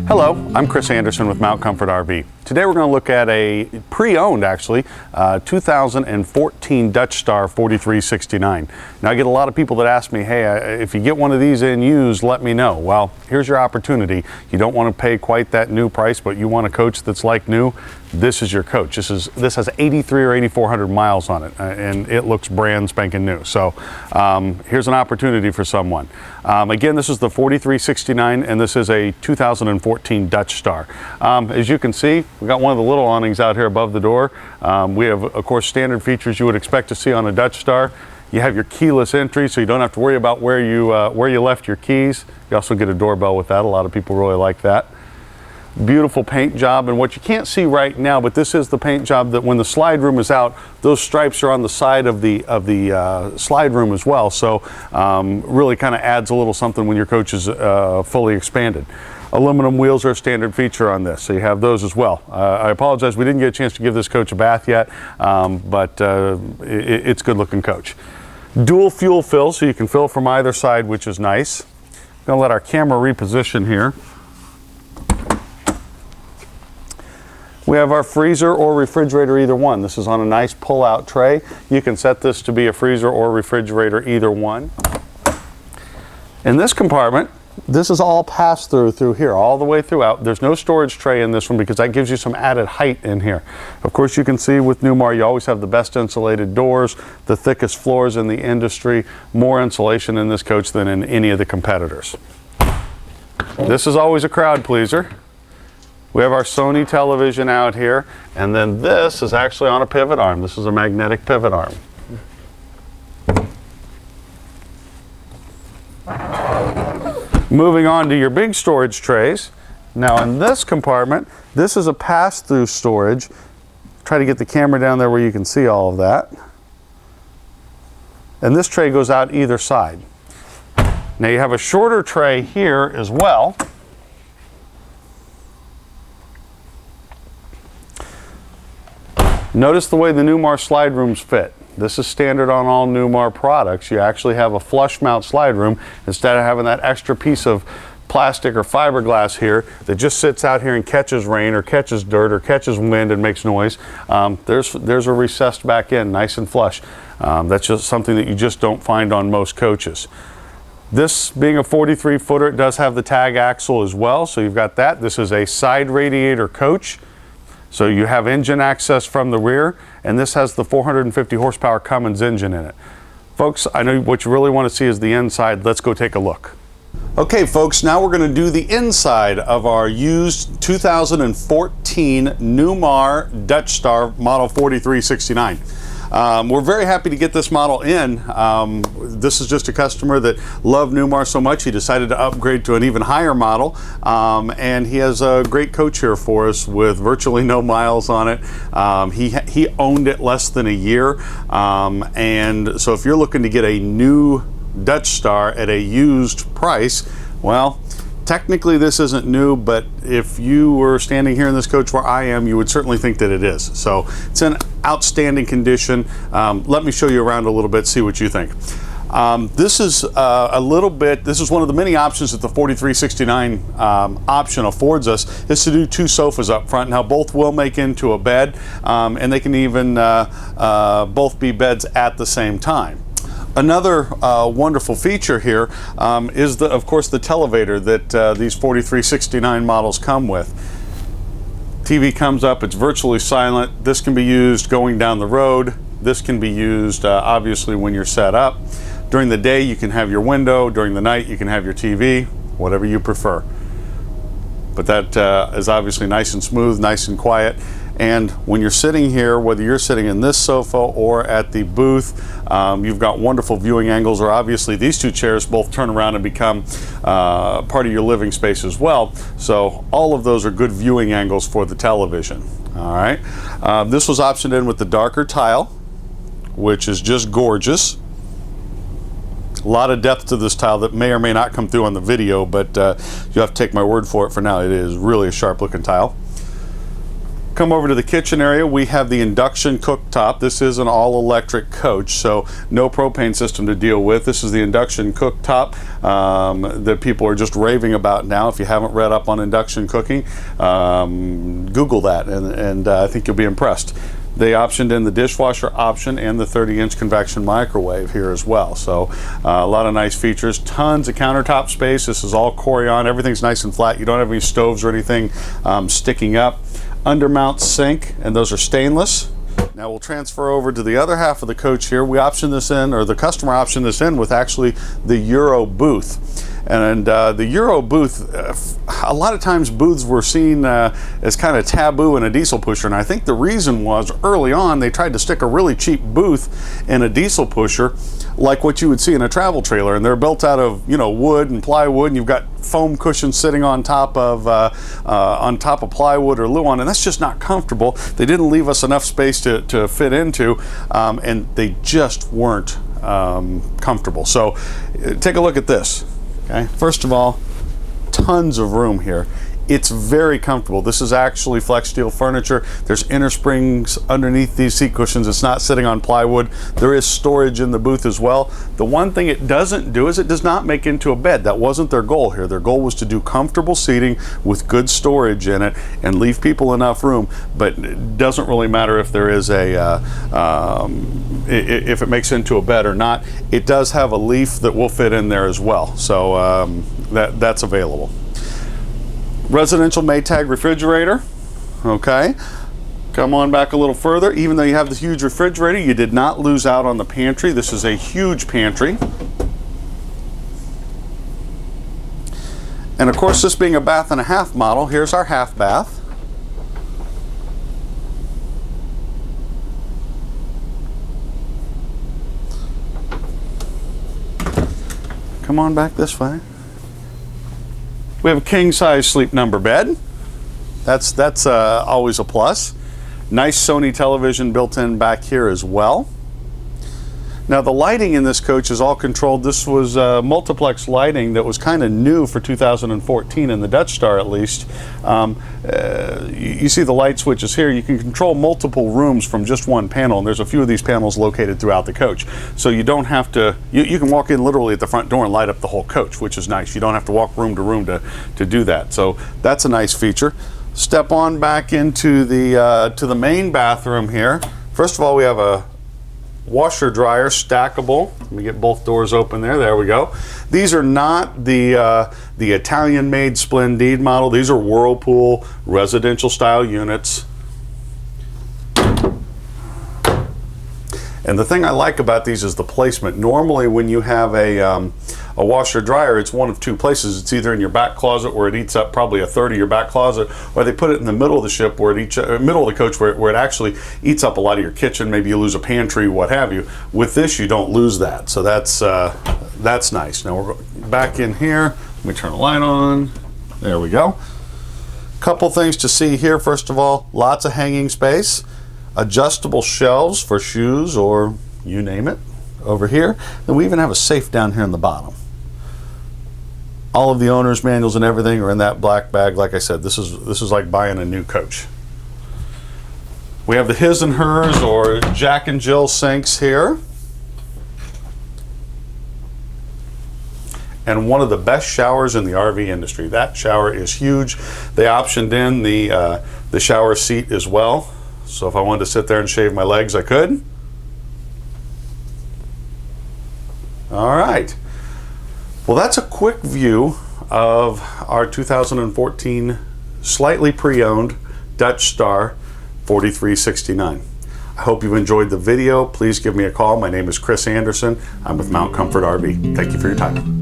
Hello, I'm Chris Anderson with Mount Comfort RV. Today we're going to look at a pre-owned, actually, 2014 Dutch Star 4369. Now I get a lot of people that ask me, hey, if you get one of these in used, let me know. Well, here's your opportunity. You don't want to pay quite that new price, but you want a coach that's like new. This is your coach. This has 83 or 8,400 miles on it, and it looks brand spanking new. So here's an opportunity for someone. Again, this is the 4369, and this is a 2014 Dutch Star. As you can see, we got one of the little awnings out here above the door. We have, of course, standard features you would expect to see on a Dutch Star. You have your keyless entry, so you don't have to worry about where you left your keys. You also get a doorbell with that. A lot of people really like that. Beautiful paint job, and what you can't see right now, but this is the paint job that when the slide room is out, those stripes are on the side of the slide room as well. So really kind of adds a little something when your coach is fully expanded. Aluminum wheels are a standard feature on this, so you have those as well. I apologize, we didn't get a chance to give this coach a bath yet, but it's a good looking coach. Dual fuel fill, so you can fill from either side, which is nice. I'm gonna let our camera reposition here. We have our freezer or refrigerator, either one. This is on a nice pull-out tray. You can set this to be a freezer or refrigerator, either one. In this compartment, this is all pass-through through here, all the way throughout. There's no storage tray in this one because that gives you some added height in here. Of course, you can see with Newmar, you always have the best insulated doors, the thickest floors in the industry, more insulation in this coach than in any of the competitors. This is always a crowd pleaser. We have our Sony television out here, and then this is actually on a pivot arm. This is a magnetic pivot arm. Moving on to your big storage trays. Now in this compartment, this is a pass-through storage. Try to get the camera down there where you can see all of that. And this tray goes out either side. Now you have a shorter tray here as well. Notice the way the Newmar slide rooms fit. This is standard on all Newmar products. You actually have a flush mount slide room instead of having that extra piece of plastic or fiberglass here that just sits out here and catches rain or catches dirt or catches wind and makes noise. There's a recessed back end, nice and flush. That's just something that you just don't find on most coaches. This being a 43 footer, it does have the tag axle as well, so you've got that. This is a side radiator coach. So you have engine access from the rear, and this has the 450 horsepower Cummins engine in it. Folks, I know what you really want to see is the inside. Let's go take a look. Okay, folks, now we're going to do the inside of our used 2014 Newmar Dutch Star model 4369. We're very happy to get this model in. This is just a customer that loved Newmar so much he decided to upgrade to an even higher model, and he has a great coach here for us with virtually no miles on it. He owned it less than a year, and so if you're looking to get a new Dutch Star at a used price, well, technically this isn't new, but if you were standing here in this coach where I am, you would certainly think that it is. So it's in outstanding condition. Let me show you around a little bit, see what you think. This is this is one of the many options that the 4369 option affords us, is to do two sofas up front. Now both will make into a bed, and they can even both be beds at the same time. Another wonderful feature here is, of course, the televator that these 4369 models come with. TV comes up, it's virtually silent. This can be used going down the road. This can be used, obviously, when you're set up. During the day, you can have your window. During the night, you can have your TV, whatever you prefer. But that is obviously nice and smooth, nice and quiet. And when you're sitting here, whether you're sitting in this sofa or at the booth, you've got wonderful viewing angles, or obviously these two chairs both turn around and become part of your living space as well. So all of those are good viewing angles for the television. All right. This was optioned in with the darker tile, which is just gorgeous. A lot of depth to this tile that may or may not come through on the video, but you have to take my word for it for now. It is really a sharp looking tile. Come over to the kitchen area. We have the induction cooktop. This is an all-electric coach, so no propane system to deal with. This is the induction cooktop that people are just raving about now. If you haven't read up on induction cooking, Google that, and I think you'll be impressed. They optioned in the dishwasher option and the 30-inch convection microwave here as well. So a lot of nice features, tons of countertop space. This is all Corian. Everything's nice and flat. You don't have any stoves or anything sticking up. Undermount sink, and those are stainless. Now we'll transfer over to the other half of the coach here. We optioned this in, or the customer optioned this in with actually the Euro booth. And the Euro booth, a lot of times booths were seen as kind of taboo in a diesel pusher, and I think the reason was early on they tried to stick a really cheap booth in a diesel pusher like what you would see in a travel trailer, and they're built out of, you know, wood and plywood, and you've got foam cushions sitting on top of plywood or Luan, and that's just not comfortable. They didn't leave us enough space to fit into, and they just weren't comfortable. So take a look at this. Okay. First of all, tons of room here. It's very comfortable. This is actually flex steel furniture. There's inner springs underneath these seat cushions. It's not sitting on plywood. There is storage in the booth as well. The one thing it doesn't do is it does not make into a bed. That wasn't their goal here. Their goal was to do comfortable seating with good storage in it and leave people enough room, but it doesn't really matter if there is a if it makes into a bed or not. It does have a leaf that will fit in there as well, so that's available. Residential Maytag refrigerator. Okay, come on back a little further. Even though you have the huge refrigerator, you did not lose out on the pantry. This is a huge pantry. And of course, this being a bath and a half model, here's our half bath. Come on back this way. We have a king-size sleep number bed. That's always a plus. Nice Sony television built in back here as well. Now the lighting in this coach is all controlled. This was multiplex lighting that was kind of new for 2014 in the Dutch Star at least. You see the light switches here. You can control multiple rooms from just one panel, and there's a few of these panels located throughout the coach. So you don't have to, you can walk in literally at the front door and light up the whole coach, which is nice. You don't have to walk room to room to do that. So that's a nice feature. Step on back into the to the main bathroom here. First of all, we have a washer dryer, stackable. Let me get both doors open there. There we go. These are not the Italian-made Splendide model. These are Whirlpool residential style units. And the thing I like about these is the placement. Normally when you have a washer dryer, it's one of two places. It's either in your back closet where it eats up probably a third of your back closet, or they put it in the middle of the ship where it eats, middle of the coach where it actually eats up a lot of your kitchen. Maybe you lose a pantry, what have you. With this, you don't lose that. So that's nice. Now we're back in here. Let me turn the light on. There we go. Couple things to see here. First of all, lots of hanging space. Adjustable shelves for shoes or you name it over here. Then we even have a safe down here in the bottom. All of the owner's manuals and everything are in that black bag. Like I said, this is like buying a new coach. We have the his and hers or Jack and Jill sinks here. And one of the best showers in the RV industry. That shower is huge. They optioned in the shower seat as well. So if I wanted to sit there and shave my legs, I could. All right. Well, that's a quick view of our 2014 slightly pre-owned Dutch Star 4369. I hope you've enjoyed the video. Please give me a call. My name is Chris Anderson. I'm with Mount Comfort RV. Thank you for your time.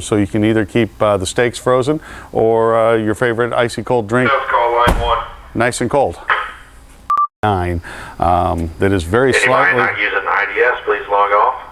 So you can either keep the steaks frozen or your favorite icy cold drink. Let's call line 1. Nice and cold. 9. That is very slightly. Anybody not using IDS, please log off.